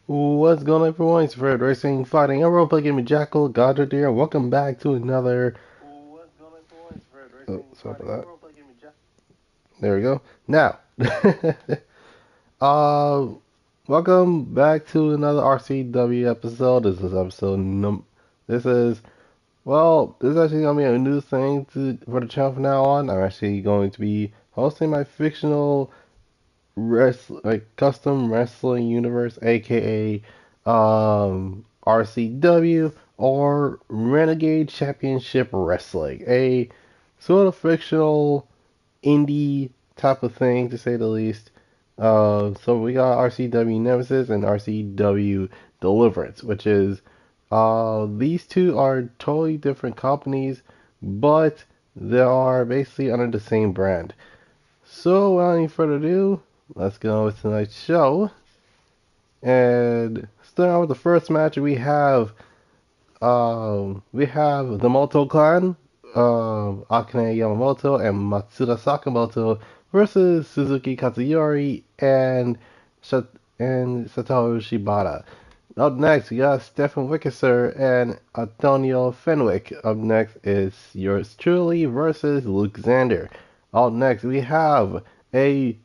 What's going on, everyone? It's Fred Racing, fighting a roleplay game with Jackal, Goddrifter, and welcome back to another. Oh, sorry about that. There we go. Now, uh, welcome back to another RCW episode. This is episode This is this is actually gonna be a new thing for the channel from now on. I'm actually going to be hosting my fictional custom wrestling universe, aka RCW or Renegade Championship Wrestling, a sort of fictional indie type of thing to say the least. So we got RCW Nemesis and RCW Deliverance, which is these two are totally different companies, but they are basically under the same brand. So without any further ado, let's get on with tonight's show. And starting out with the first match, we have the Moto Clan, Akane Yamamoto and Matsuda Sakamoto versus Suzuki Katsuyori and Satoru Shibata. Up next, we got Stefan Wickeser and Antonio Fenwick. Up next is yours truly versus Luke Xander. Up next, we have a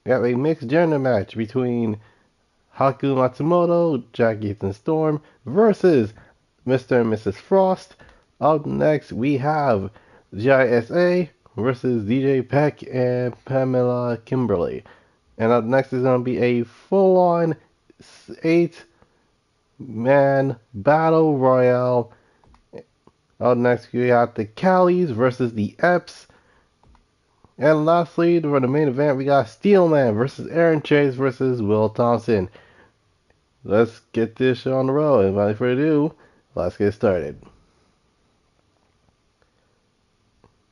mixed gender match between Haku Matsumoto, Jack Ethan Storm versus Mr. and Mrs. Frost. Up next, we have GISA versus DJ Peck and Pamela Kimberly. And up next is going to be a full-on 8-man battle royale. Up next, we got the Callies versus the Eps. And lastly, for the main event, we got Steelman versus Aaron Chase versus Will Thompson. Let's get this show on the road. And without further ado, let's get started.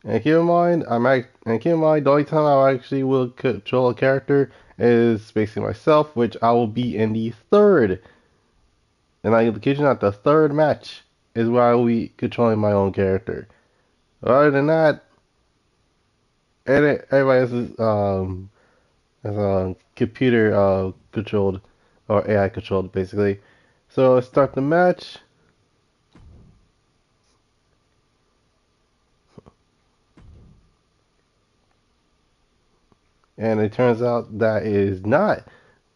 And keep in mind, the only time I actually will control a character is basically myself, which I will be in the third. And I kid you not, the third match is where I will be controlling my own character. Other than that, everybody else is computer controlled or AI controlled basically. So let's start the match. And it turns out that is not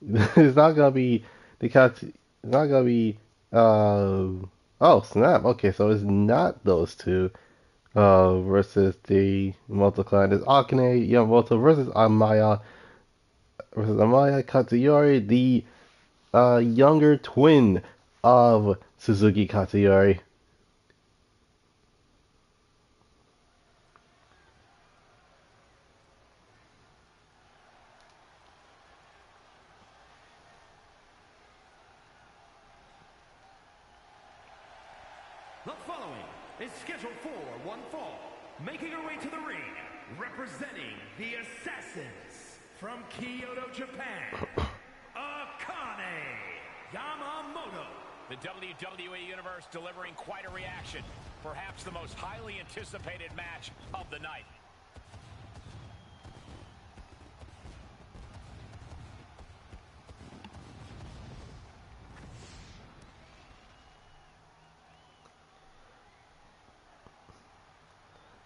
it's not gonna be the cat. It's not gonna be. Oh snap! Okay, so it's not those two. Versus the multi-clan. It's Akane Yamamoto versus Amaya Katsuyori, the younger twin of Suzuki Katsuyori. The following is scheduled for one fall, making her way to the ring, representing the Assassins from Kyoto, Japan, Akane Yamamoto. The WWE Universe delivering quite a reaction, perhaps the most highly anticipated match of the night.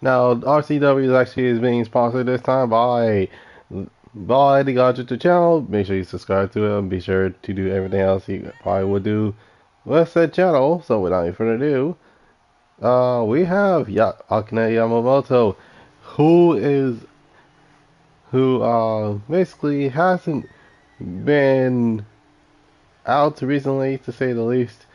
Now, RCW actually is being sponsored this time by the Goddrifter channel. Make sure you subscribe to it and be sure to do everything else you probably would do with that channel. So without any further ado, we have Akane Yamamoto, who basically hasn't been out recently, to say the least.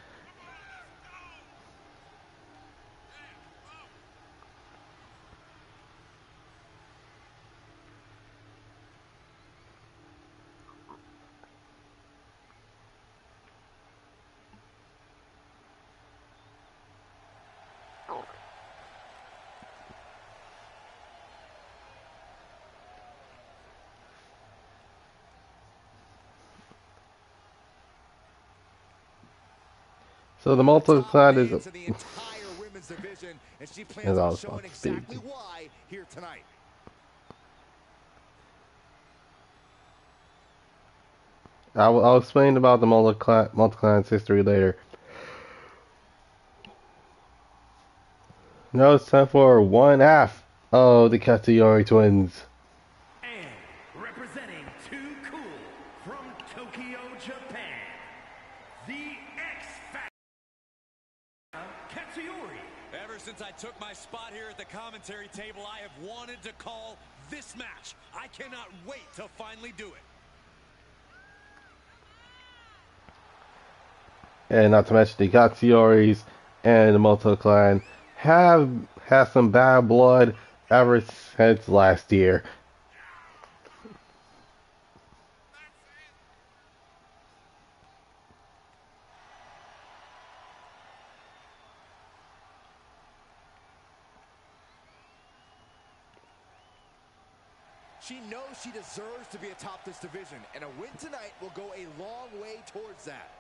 So the multi-clan is as I was about to speak. Why here tonight. I'll explain about the multi-clans history later. Now it's time for one half of the Katsuyori twins. And representing Too Cool from Tokyo, Japan, the X-Factor, Katsuyori. Ever since I took my spot here at the commentary table, I have wanted to call this match. I cannot wait to finally do it. And not to mention the Katsuyoris and the multi-clan have had some bad blood ever since last year. She knows she deserves to be atop this division, and a win tonight will go a long way towards that.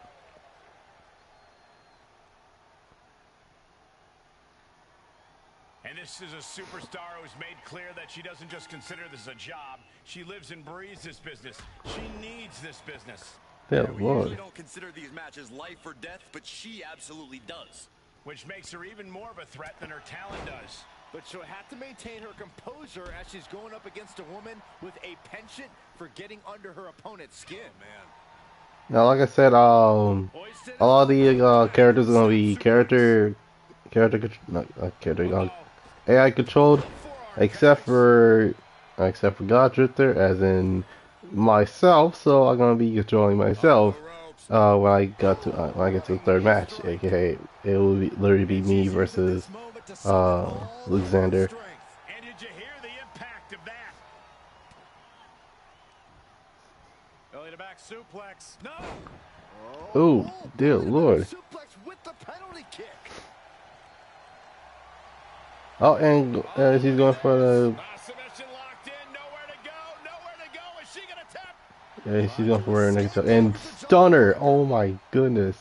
And this is a superstar who's made clear that she doesn't just consider this a job. She lives and breathes this business. She needs this business. Good We lord. usually don't consider these matches life or death, but she absolutely does. Which makes her even more of a threat than her talent does. But she'll have to maintain her composure as she's going up against a woman with a penchant for getting under her opponent's skin. Oh, man. Now, like I said, a lot of the characters are gonna be AI controlled, except for Goddrifter, as in myself. So I'm gonna be controlling myself when I get to the third match, aka it will literally be me versus Alexander. And did you hear the impact of that? Belly to back suplex. No! Oh, dear lord. Suplex with the penalty kick. Oh, and she's going for the. Submission locked in. Nowhere to go. Nowhere to go. Is she going to tap? Yeah, she's going for her next and stunner. Oh my goodness.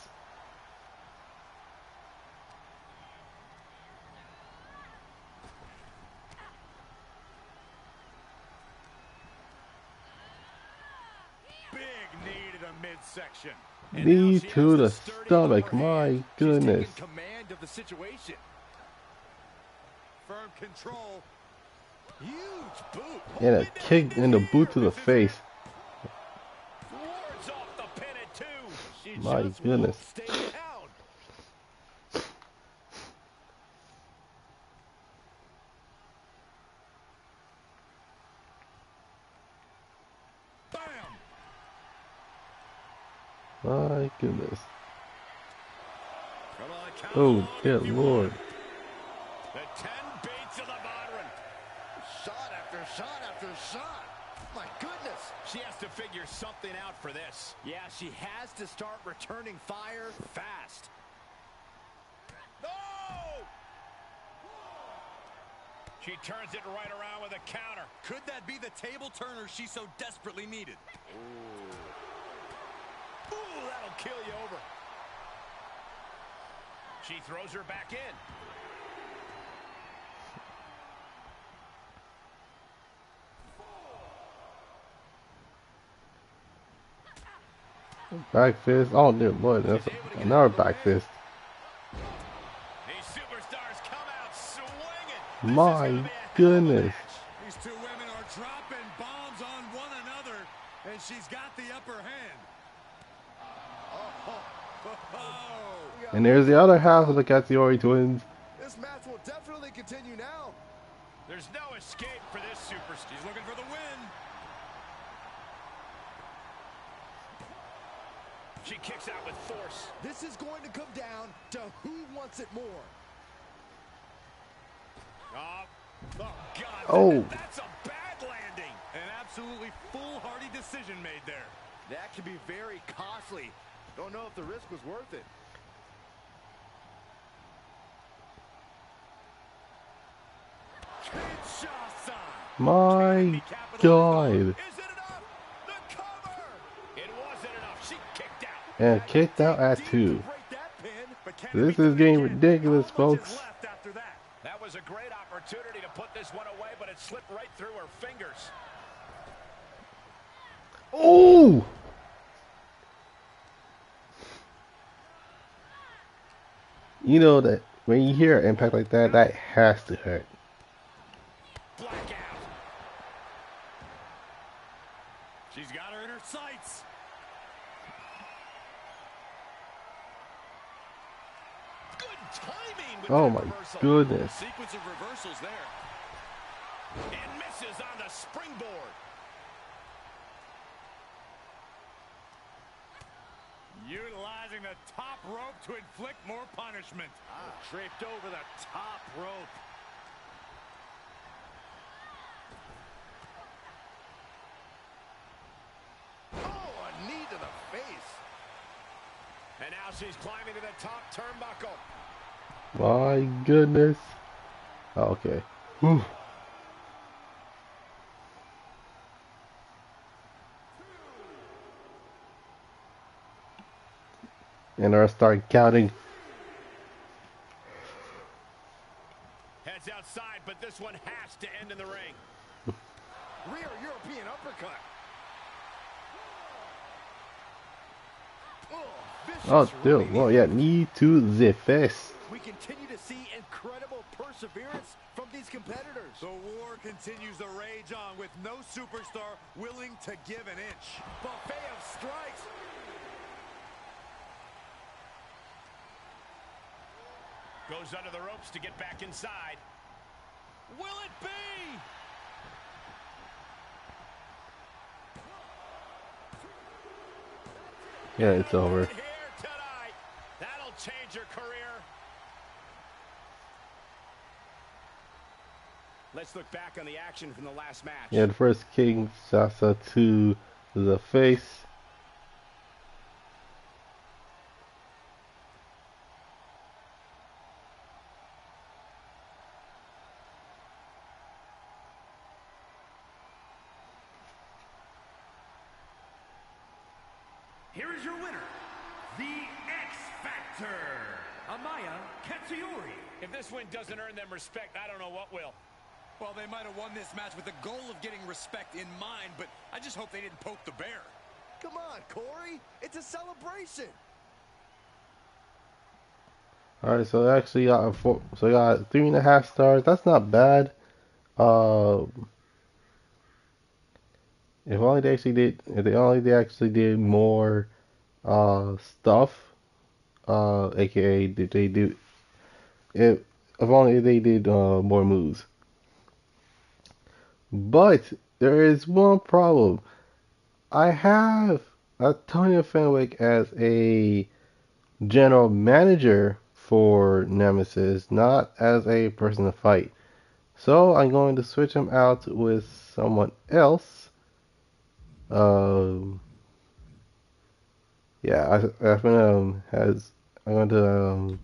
Big knee to the midsection. Knee to the stomach. My goodness. She's taking command of the situation. Firm control. Huge boot. And a kick in the boot to the face. Wards off the pin at two. She My just goodness. won't stay down. Bam! My goodness. Come on, count Oh, along dear if you lord. want. The 10 beats of the veteran. Shot after shot after shot. My goodness. She has to figure something out for this. Yeah, she has to start returning fire fast. No! She turns it right around with a counter. Could that be the table turner she so desperately needed? Ooh, that'll kill you over. She throws her back in. Back fist. Oh dear lord. That's another back fist. These superstars come out swinging. My goodness. These two women are dropping bombs on one another, and she's got the upper hand. And there's the other half of the Katsuyori twins. This match will definitely continue now. There's no escape for this superstar. She's looking for the win. She kicks out with force. This is going to come down to who wants it more. Oh God. Oh. That's a bad landing. An absolutely foolhardy decision made there. That can be very costly. Don't know if the risk was worth it. Kinshasa. My god. Is it enough? The cover. It wasn't enough. She kicked out. And kicked out at 2. Break that pin, but can This it be is getting done again? ridiculous, How much is folks. left after that? That was a great opportunity to put this one away, but it slipped right through her fingers. Oh! You know that when you hear an impact like that, that has to hurt. Blackout. She's got her in her sights. Good timing with Oh that my reversal. goodness. Sequence of reversals there. And misses on the springboard. Utilizing the top rope to inflict more punishment. Draped over the top rope. Oh, a knee to the face. And now she's climbing to the top turnbuckle. My goodness. Oh, okay. Whew. And I start counting. Heads outside, but this one has to end in the ring. Rear European uppercut. Oh, Vicious dude. right Well, yeah, hand. knee to the face. We continue to see incredible perseverance from these competitors. The war continues to rage on with no superstar willing to give an inch. Buffet of strikes. Goes under the ropes to get back inside. Will it be? Yeah, it's over. Here tonight. That'll change your career. Let's look back on the action from the last match. Yeah, the first King Sasa to the face. Here is your winner, the X Factor, Amaya Katsuyori. If this win doesn't earn them respect, I don't know what will. Well, they might have won this match with the goal of getting respect in mind, but I just hope they didn't poke the bear. Come on, Corey. It's a celebration. All right, so I actually got I got 3.5 stars. That's not bad. If only they actually did more stuff, aka did they do if only they did more moves. But there is one problem. I have Antonio Fenwick as a general manager for Nemesis, not as a person to fight. So I'm going to switch him out with someone else. Yeah, I'm going to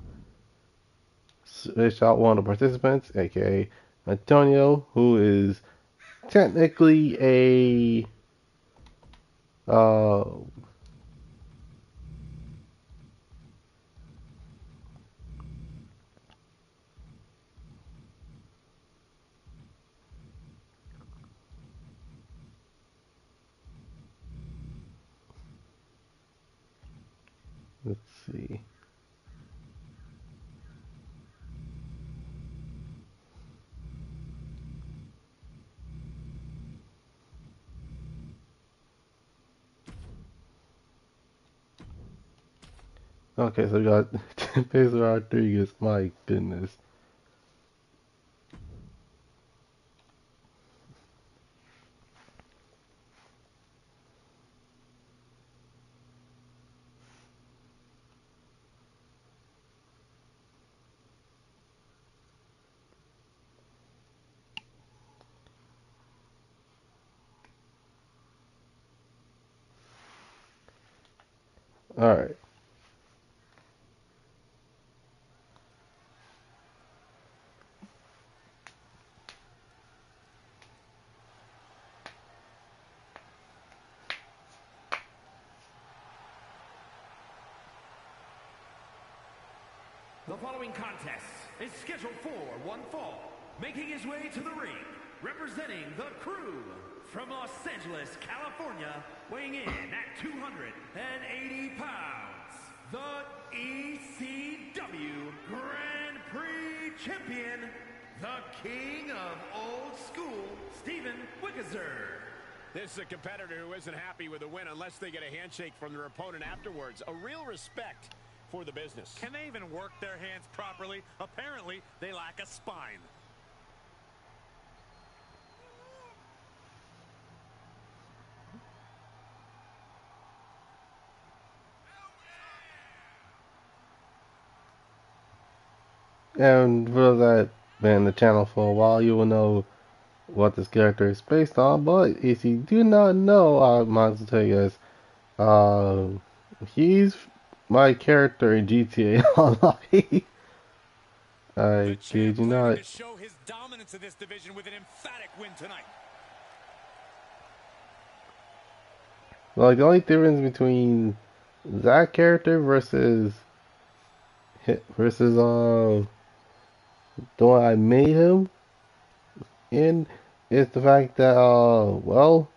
switch out one of the participants, aka Antonio, who is technically a let's see. Okay, so we got Pedro Rodriguez. My goodness. All right. The following contest is scheduled for one fall. Making his way to the ring, representing the Crew from Los Angeles, California, weighing in at 280 pounds, the ECW Grand Prix champion, the king of old school, Steven Wickezer. This is a competitor who isn't happy with a win unless they get a handshake from their opponent afterwards. A real respect for the business. Can they even work their hands properly? Apparently, they lack a spine. And for those that been in the channel for a while, you will know what this character is based on. But if you do not know, I might as well tell you guys. He's my character in GTA Online. I kid you not. To show his dominance in this division with an emphatic win tonight. Like the only difference between that character versus the one I made him in is the fact that well,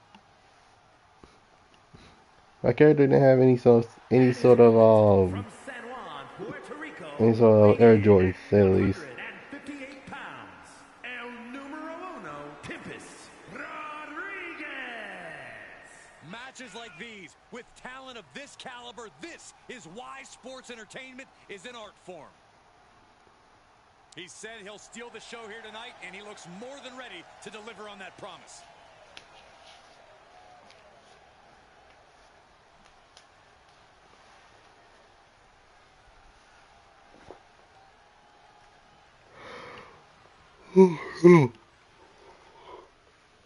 my character didn't have any sort of From San Juan, Puerto Rico, any sort of Air Jordans, to say the least. 158 pounds, El Numero Uno, Tempest Rodriguez. Matches like these, with talent of this caliber, this is why sports entertainment is an art form. He said he'll steal the show here tonight, and he looks more than ready to deliver on that promise.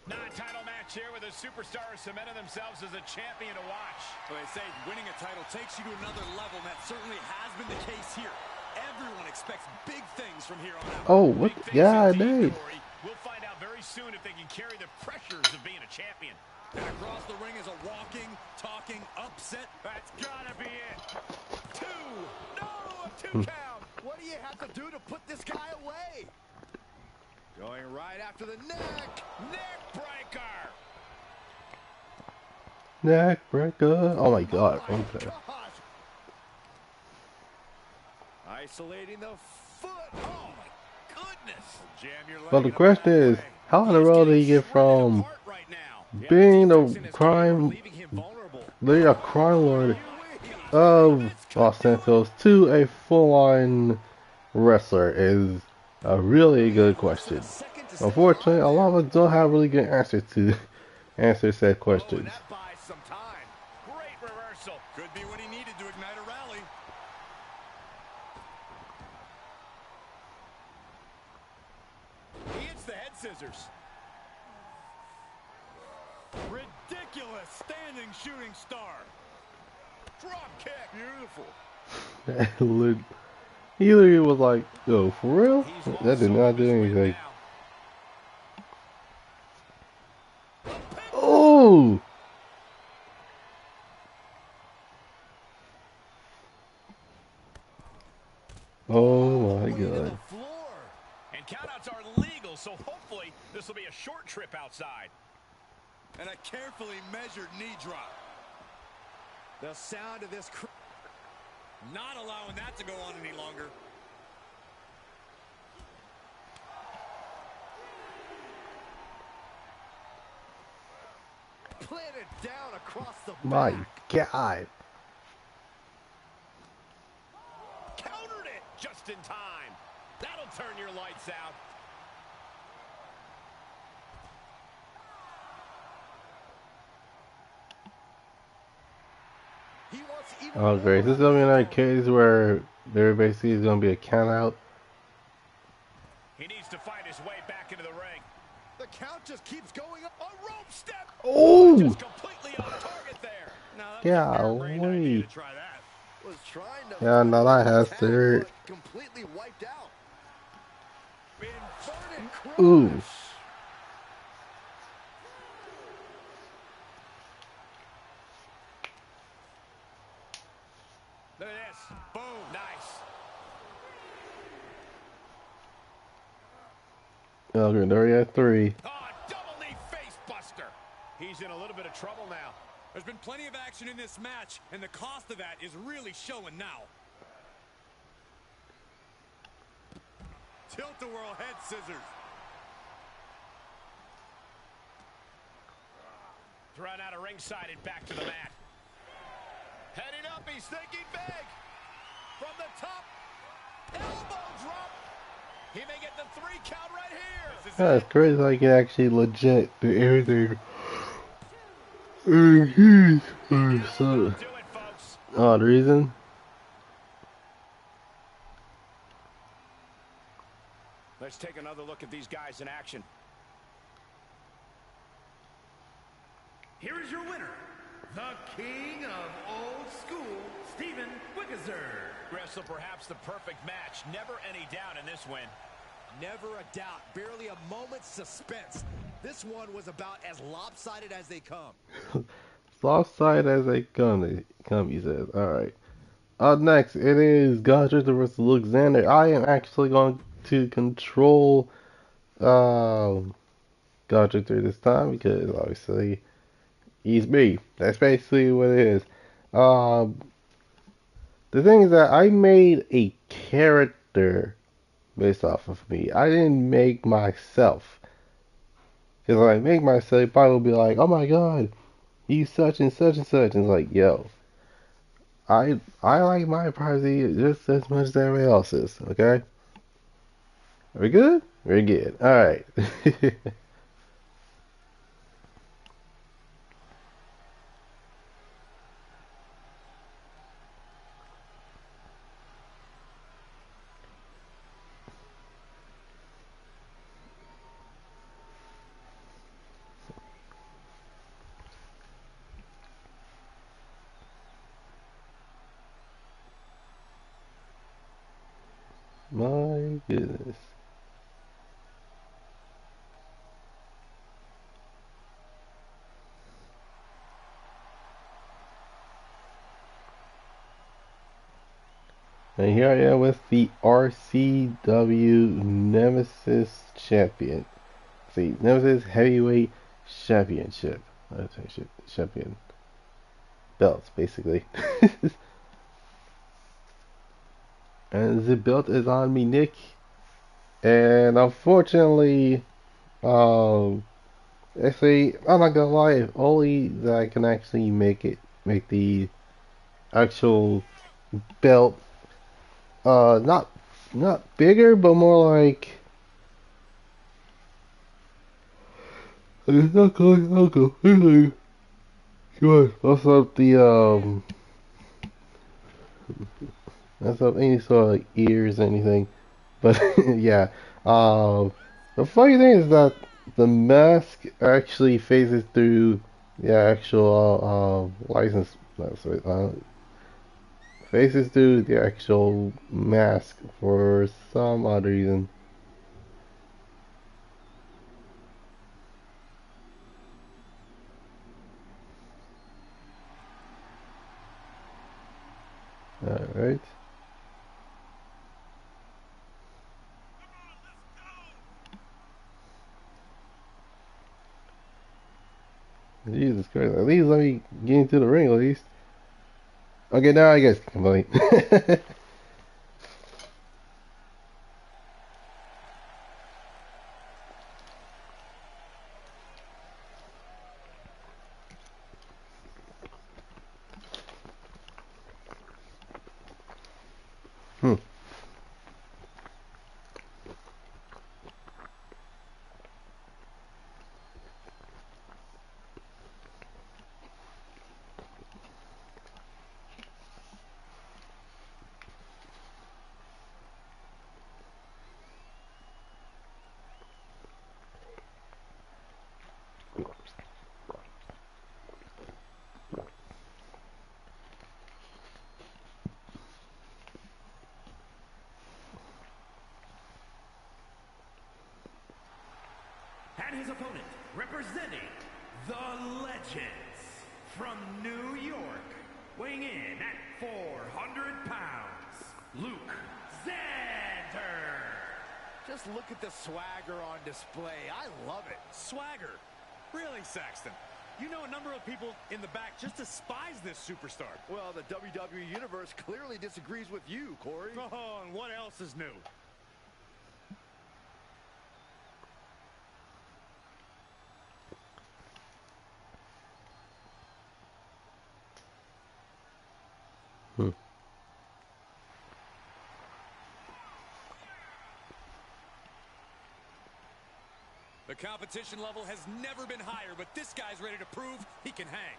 Non-title match here with a superstar cementing themselves as a champion to watch. Well, they say winning a title takes you to another level, and that certainly has been the case here. Everyone expects big things from here on out. Oh, what? Yeah, dude. We'll find out very soon if they can carry the pressures of being a champion. And across the ring is a walking, talking upset. That's gotta be it. A two count. What do you have to do to put this guy away? Going right after the neck. Neck breaker. Neck breaker. Oh my god. Okay. Isolating the foot. Oh my goodness. Jam your leg Well, the in question the is, way. how in the world did he get from Right now. being a Leaving crime lord of Los Santos to a full-on wrestler is a really good question. Unfortunately, a lot of us don't have really good answers to answer said questions. That buys some time. Great reversal. Could be what he needed to ignite a rally. He hits the head scissors. Ridiculous standing shooting star. Drop kick. Beautiful. He literally was like, yo, for real? That did not do anything. Oh! Oh my god. And countouts are legal, so hopefully this will be a short trip outside. And a carefully measured knee drop. The sound of this. Not allowing that to go on any longer. Planted down across the My back. god. Countered it just in time. That'll turn your lights out. He wants even Oh great, this is gonna be another case where there basically is gonna be a count out. He needs to fight his way back into the ring. the count just keeps going up. A rope step. Oh! Just completely off target there. Golly. Try that. Was trying to Yeah, no, that has count, to hurt. but completely wiped out. Inverted crush. Ooh. Look at this. Boom. Nice. Okay, they're already at 3. Oh, double knee face buster. He's in a little bit of trouble now. There's been plenty of action in this match, and the cost of that is really showing now. Tilt-a-whirl head scissors. Thrown out of ringside and back to the mat. Heading up, he's thinking big. From the top, elbow drop. He may get the 3 count right here. That's crazy. I can actually legit do everything. So, odd reason. Let's take another look at these guys in action. Here is your winner, the king of old school, Steven Wickezer. Wrestle perhaps the perfect match. Never any doubt in this win. Never a doubt. Barely a moment's suspense. This one was about as lopsided as they come. Lopsided as they come, he says. Alright. Up next, it is Goddrifter versus Alexander. I am actually going to control Goddrifter this time because obviously he's me. That's basically what it is. The thing is that I made a character based off of me. I didn't make myself. Because if I make myself, probably will be like, oh my god, he's such and such and such. And it's like, yo, I like my privacy just as much as everybody else's, okay? Are we good? We're good. Alright. My goodness. And here I am with the RCW Nemesis Champion. See, Nemesis Heavyweight Championship. Champion. Belts, basically. And the belt is on me, Nick. And unfortunately, actually, I'm not gonna lie, if only that I can actually make the actual belt, not bigger, but more like, it's not going uncle. Sure, that's up any sort of like ears or anything. But yeah, the funny thing is that the mask actually phases through the actual license. No, sorry, phases through the actual mask for some odd reason. All right. Jesus Christ, at least let me get into the ring at least. Okay, now I guess complain. And his opponent, representing the Legends from New York, weighing in at 400 pounds, Luke Xander. Just look at the swagger on display. I love it. Swagger. Really, Saxton? You know, a number of people in the back just despise this superstar. Well, the WWE Universe clearly disagrees with you, Corey. Oh, and what else is new? The competition level has never been higher, but this guy's ready to prove he can hang.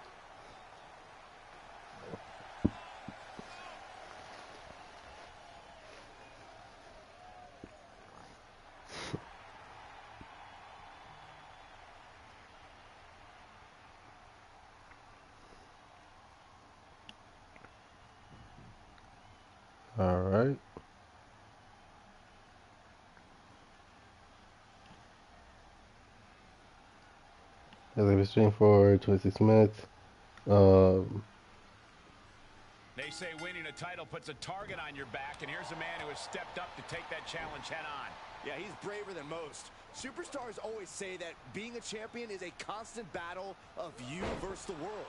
All right. As I've been streaming for 26 minutes. They say winning a title puts a target on your back, and here's a man who has stepped up to take that challenge head on. Yeah, he's braver than most. Superstars always say that being a champion is a constant battle of you versus the world.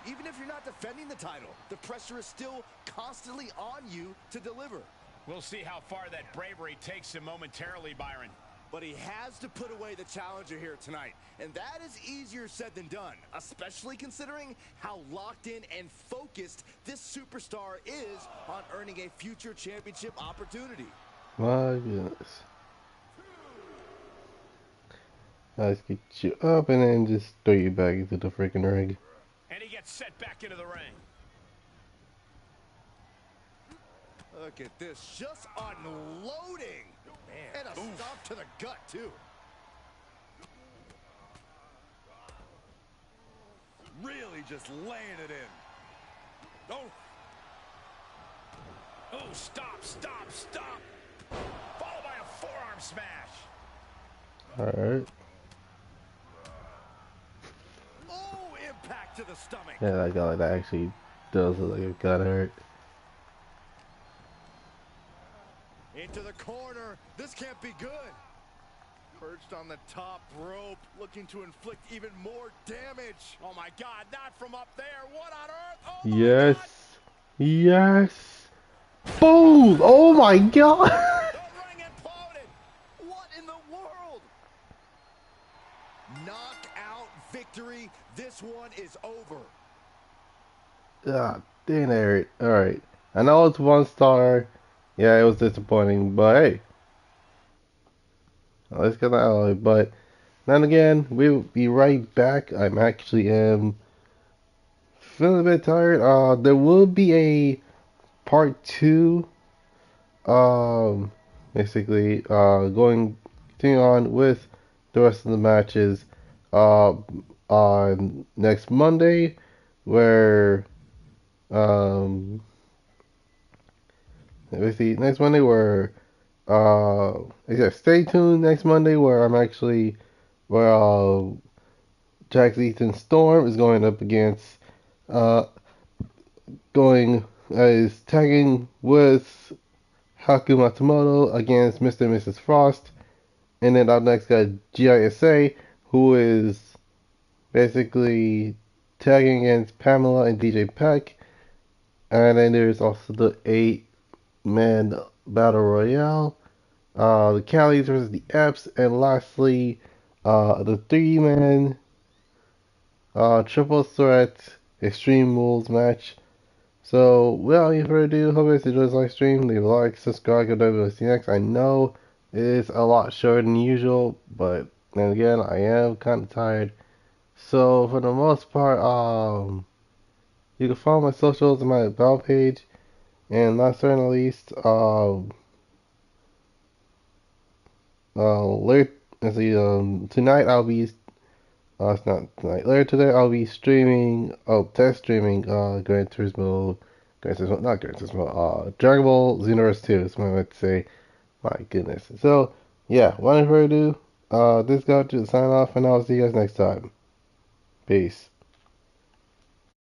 Even if you're not defending the title, the pressure is still constantly on you to deliver. We'll see how far that bravery takes him momentarily, Byron. But he has to put away the challenger here tonight. And that is easier said than done, especially considering how locked in and focused this superstar is on earning a future championship opportunity. My goodness. Let's get you up and then just throw you back into the freaking ring. And he gets set back into the ring. Look at this, just unloading. Man, and a stop to the gut, too. Really just laying it in. Oh. Oh, stop, stop, stop. Followed by a forearm smash. Alright. Oh, impact to the stomach. Yeah, that guy like that actually does look like it got hurt. Into the corner. This can't be good. Perched on the top rope, looking to inflict even more damage. Oh my God, not from up there. What on earth? Oh Yes. God. Yes. Boom! Oh my God! The ring imploded. What in the world? Knockout victory. This one is over. Ah, dang it. Alright. I know it's 1 star. Yeah, it was disappointing, but hey. Let's get that out of it. But then again, we'll be right back. I'm actually feeling a bit tired. There will be a part 2. Basically, continuing on with the rest of the matches. On next Monday, where basically next Monday where yeah, stay tuned next Monday where Jax Ethan Storm is going up against is tagging with Haku Matsumoto against Mr. and Mrs. Frost, and then our next guy GISA, who is basically tagging against Pamela and DJ Peck, and then there's also the 8-man Battle Royale, the Callies versus the Epps, and lastly, the 3-man triple threat Extreme Rules match. So, without any further ado, hope you guys enjoyed this live stream. Leave a like, subscribe, go WC next. I know it is a lot shorter than usual, but then again, I am kind of tired. So, for the most part, you can follow my socials and my about page. And last but not least, later, tonight I'll be, it's not tonight, later today I'll be test streaming, not Gran Turismo, Dragon Ball Xenoverse 2, is what I meant to say. My goodness. So, yeah, without further ado, this is Goddrifter to sign off, and I'll see you guys next time. Peace.